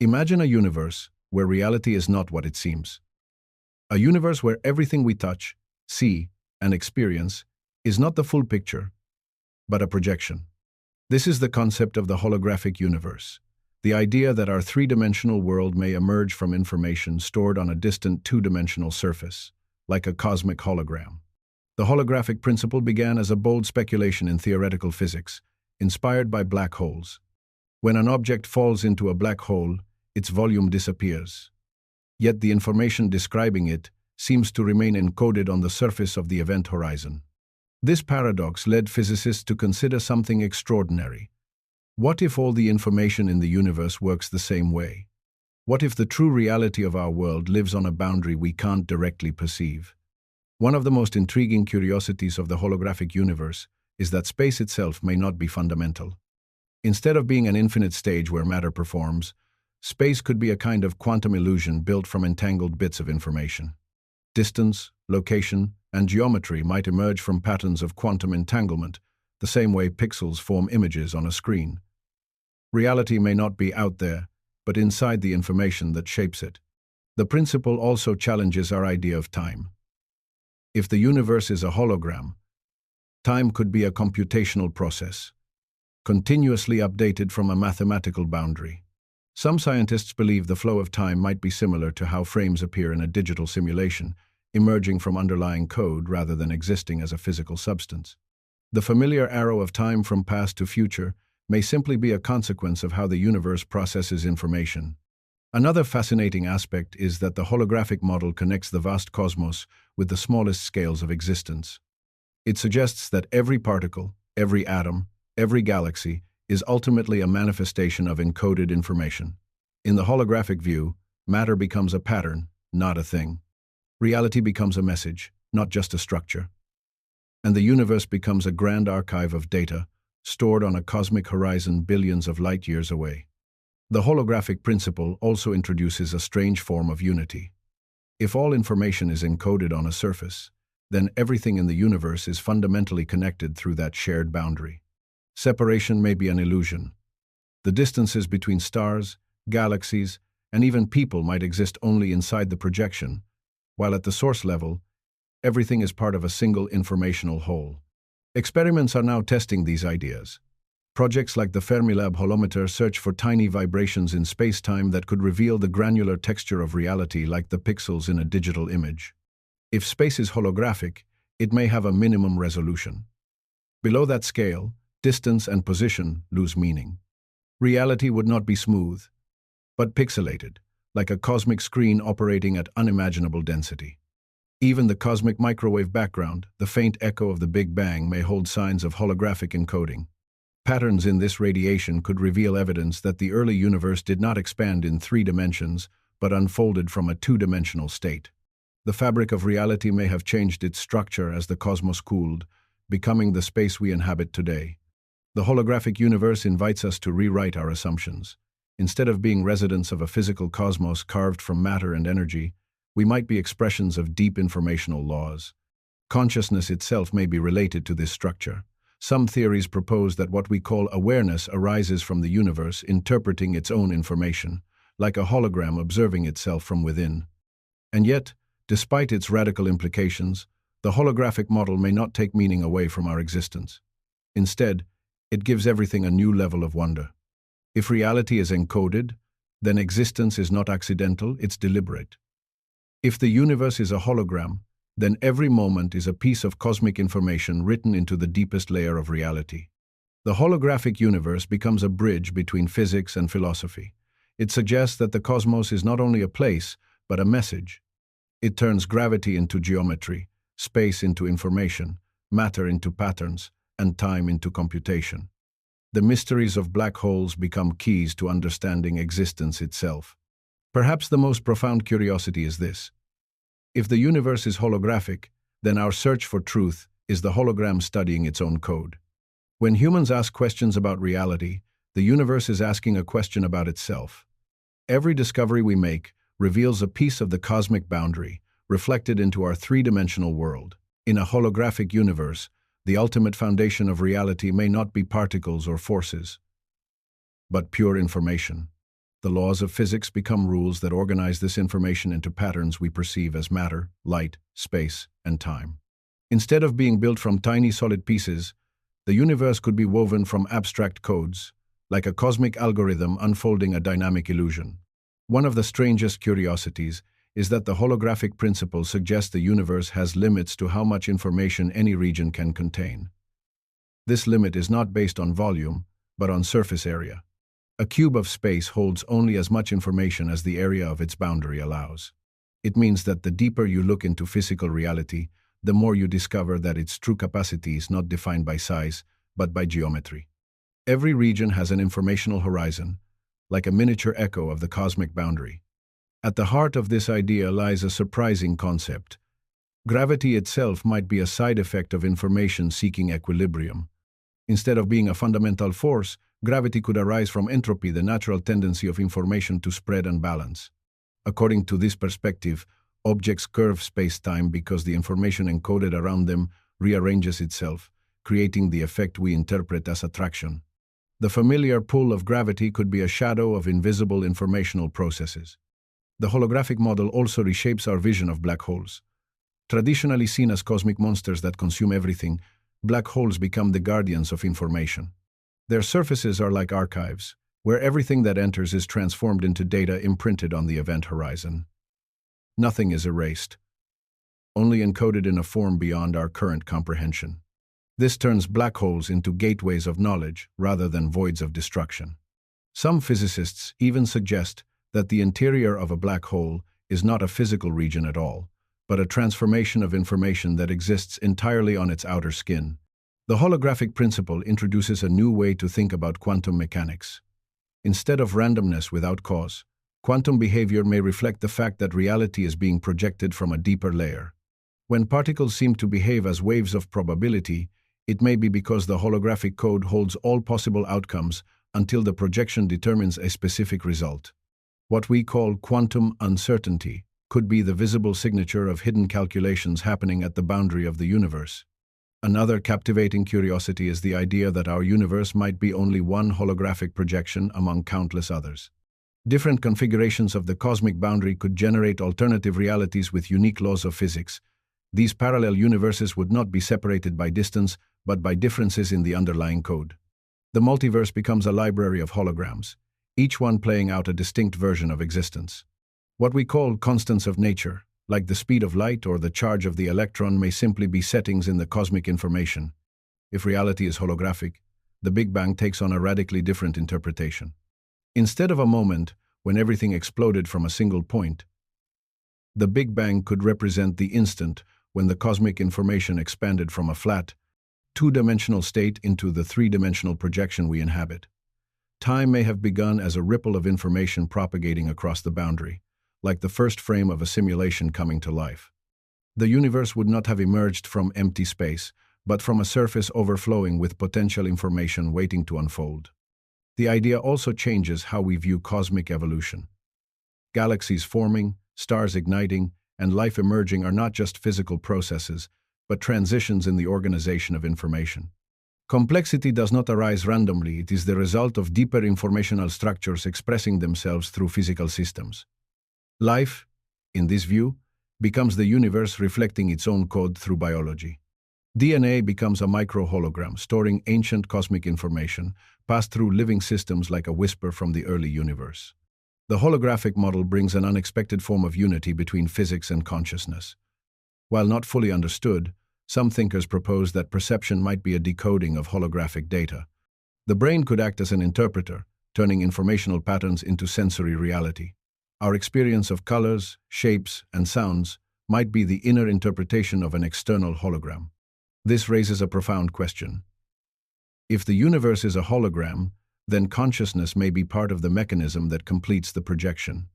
Imagine a universe where reality is not what it seems. A universe where everything we touch, see, and experience is not the full picture, but a projection. This is the concept of the holographic universe, the idea that our three-dimensional world may emerge from information stored on a distant two-dimensional surface, like a cosmic hologram. The holographic principle began as a bold speculation in theoretical physics, inspired by black holes. When an object falls into a black hole, its volume disappears. Yet the information describing it seems to remain encoded on the surface of the event horizon. This paradox led physicists to consider something extraordinary. What if all the information in the universe works the same way? What if the true reality of our world lives on a boundary we can't directly perceive? One of the most intriguing curiosities of the holographic universe is that space itself may not be fundamental. Instead of being an infinite stage where matter performs, space could be a kind of quantum illusion built from entangled bits of information. Distance, location, and geometry might emerge from patterns of quantum entanglement, the same way pixels form images on a screen. Reality may not be out there, but inside the information that shapes it. The principle also challenges our idea of time. If the universe is a hologram, time could be a computational process, continuously updated from a mathematical boundary. Some scientists believe the flow of time might be similar to how frames appear in a digital simulation, emerging from underlying code rather than existing as a physical substance. The familiar arrow of time from past to future may simply be a consequence of how the universe processes information. Another fascinating aspect is that the holographic model connects the vast cosmos with the smallest scales of existence. It suggests that every particle, every atom, every galaxy is ultimately a manifestation of encoded information. In the holographic view, matter becomes a pattern, not a thing. Reality becomes a message, not just a structure. And the universe becomes a grand archive of data, stored on a cosmic horizon billions of light years away. The holographic principle also introduces a strange form of unity. If all information is encoded on a surface, then everything in the universe is fundamentally connected through that shared boundary. Separation may be an illusion. The distances between stars, galaxies, and even people might exist only inside the projection, while at the source level, everything is part of a single informational whole. Experiments are now testing these ideas. Projects like the Fermilab holometer search for tiny vibrations in space-time that could reveal the granular texture of reality like the pixels in a digital image. If space is holographic, it may have a minimum resolution. Below that scale, distance and position lose meaning. Reality would not be smooth, but pixelated, like a cosmic screen operating at unimaginable density. Even the cosmic microwave background, the faint echo of the Big Bang, may hold signs of holographic encoding. Patterns in this radiation could reveal evidence that the early universe did not expand in 3 dimensions, but unfolded from a 2-dimensional state. The fabric of reality may have changed its structure as the cosmos cooled, becoming the space we inhabit today. The holographic universe invites us to rewrite our assumptions. Instead of being residents of a physical cosmos carved from matter and energy, we might be expressions of deep informational laws. Consciousness itself may be related to this structure. Some theories propose that what we call awareness arises from the universe interpreting its own information, like a hologram observing itself from within. And yet, despite its radical implications, the holographic model may not take meaning away from our existence. Instead, it gives everything a new level of wonder. If reality is encoded, then existence is not accidental, it's deliberate. If the universe is a hologram, then every moment is a piece of cosmic information written into the deepest layer of reality. The holographic universe becomes a bridge between physics and philosophy. It suggests that the cosmos is not only a place, but a message. It turns gravity into geometry, space into information, matter into patterns, and time into computation. The mysteries of black holes become keys to understanding existence itself. Perhaps the most profound curiosity is this. If the universe is holographic, then our search for truth is the hologram studying its own code. When humans ask questions about reality, the universe is asking a question about itself. Every discovery we make reveals a piece of the cosmic boundary, reflected into our 3-dimensional world. In a holographic universe, the ultimate foundation of reality may not be particles or forces, but pure information. The laws of physics become rules that organize this information into patterns we perceive as matter, light, space, and time. Instead of being built from tiny solid pieces, the universe could be woven from abstract codes, like a cosmic algorithm unfolding a dynamic illusion. One of the strangest curiosities is that the holographic principle suggests the universe has limits to how much information any region can contain. This limit is not based on volume, but on surface area. A cube of space holds only as much information as the area of its boundary allows. It means that the deeper you look into physical reality, the more you discover that its true capacity is not defined by size, but by geometry. Every region has an informational horizon, like a miniature echo of the cosmic boundary. At the heart of this idea lies a surprising concept. Gravity itself might be a side effect of information-seeking equilibrium. Instead of being a fundamental force, gravity could arise from entropy, the natural tendency of information to spread and balance. According to this perspective, objects curve space-time because the information encoded around them rearranges itself, creating the effect we interpret as attraction. The familiar pull of gravity could be a shadow of invisible informational processes. The holographic model also reshapes our vision of black holes. Traditionally seen as cosmic monsters that consume everything, black holes become the guardians of information. Their surfaces are like archives, where everything that enters is transformed into data imprinted on the event horizon. Nothing is erased, only encoded in a form beyond our current comprehension. This turns black holes into gateways of knowledge rather than voids of destruction. Some physicists even suggest that the interior of a black hole is not a physical region at all, but a transformation of information that exists entirely on its outer skin. The holographic principle introduces a new way to think about quantum mechanics. Instead of randomness without cause, quantum behavior may reflect the fact that reality is being projected from a deeper layer. When particles seem to behave as waves of probability, it may be because the holographic code holds all possible outcomes until the projection determines a specific result. What we call quantum uncertainty could be the visible signature of hidden calculations happening at the boundary of the universe. Another captivating curiosity is the idea that our universe might be only one holographic projection among countless others. Different configurations of the cosmic boundary could generate alternative realities with unique laws of physics. These parallel universes would not be separated by distance, but by differences in the underlying code. The multiverse becomes a library of holograms, each one playing out a distinct version of existence. What we call constants of nature, like the speed of light or the charge of the electron, may simply be settings in the cosmic information. If reality is holographic, the Big Bang takes on a radically different interpretation. Instead of a moment when everything exploded from a single point, the Big Bang could represent the instant when the cosmic information expanded from a flat, two-dimensional state into the three-dimensional projection we inhabit. Time may have begun as a ripple of information propagating across the boundary, like the first frame of a simulation coming to life. The universe would not have emerged from empty space, but from a surface overflowing with potential information waiting to unfold. The idea also changes how we view cosmic evolution. Galaxies forming, stars igniting, and life emerging are not just physical processes, but transitions in the organization of information. Complexity does not arise randomly, it is the result of deeper informational structures expressing themselves through physical systems. Life, in this view, becomes the universe reflecting its own code through biology. DNA becomes a micro-hologram, storing ancient cosmic information, passed through living systems like a whisper from the early universe. The holographic model brings an unexpected form of unity between physics and consciousness. While not fully understood, some thinkers propose that perception might be a decoding of holographic data. The brain could act as an interpreter, turning informational patterns into sensory reality. Our experience of colors, shapes, and sounds might be the inner interpretation of an external hologram. This raises a profound question. If the universe is a hologram, then consciousness may be part of the mechanism that completes the projection.